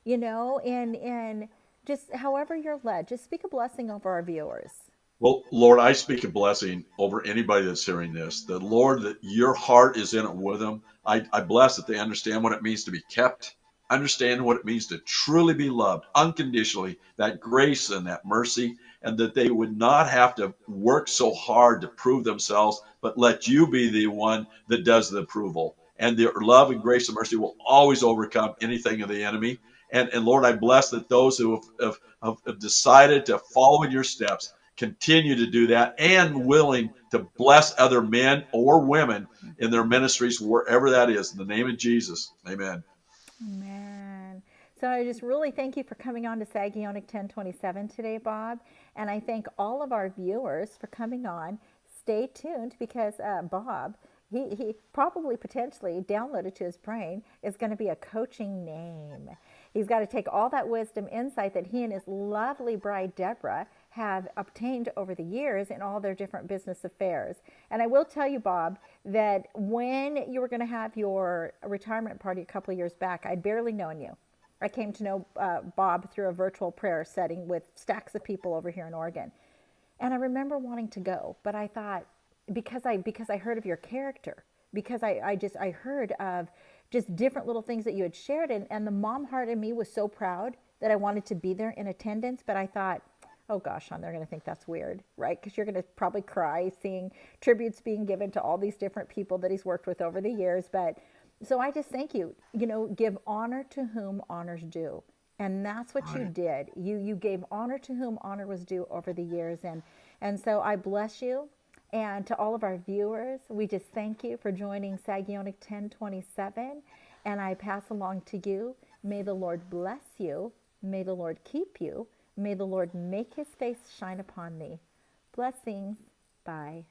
and just however you're led, just speak a blessing over our viewers. Well, Lord, I speak a blessing over anybody that's hearing this. The Lord, that your heart is in it with them. I bless that they understand what it means to be kept, understand what it means to truly be loved unconditionally, that grace and that mercy, and that they would not have to work so hard to prove themselves, but let you be the one that does the approval. And their love and grace and mercy will always overcome anything of the enemy. And Lord, I bless that those who have decided to follow in your steps continue to do that, and willing to bless other men or women in their ministries, wherever that is. In the name of Jesus, amen. Man. So I just really thank you for coming on to Sagionic 1027 today, Bob. And I thank all of our viewers for coming on. Stay tuned because Bob, he probably potentially downloaded to his brain, is going to be a coaching name. He's got to take all that wisdom, insight that he and his lovely bride, Deborah, have obtained over the years in all their different business affairs. And I will tell you, Bob, that when you were going to have your retirement party a couple of years back, I'd barely known you. I came to know Bob through a virtual prayer setting with stacks of people over here in Oregon. And I remember wanting to go, but I thought, because I heard of your character, because I heard of just different little things that you had shared, and the mom heart in me was so proud that I wanted to be there in attendance. But I thought, oh gosh, Shawn, they're going to think that's weird, right? Because you're going to probably cry seeing tributes being given to all these different people that he's worked with over the years. But so I just thank you. Give honor to whom honor's due. And that's what you Right. did. You gave honor to whom honor was due over the years. And so I bless you. And to all of our viewers, we just thank you for joining Sagionic 1027. And I pass along to you. May the Lord bless you. May the Lord keep you. May the Lord make his face shine upon thee. Blessings. Bye.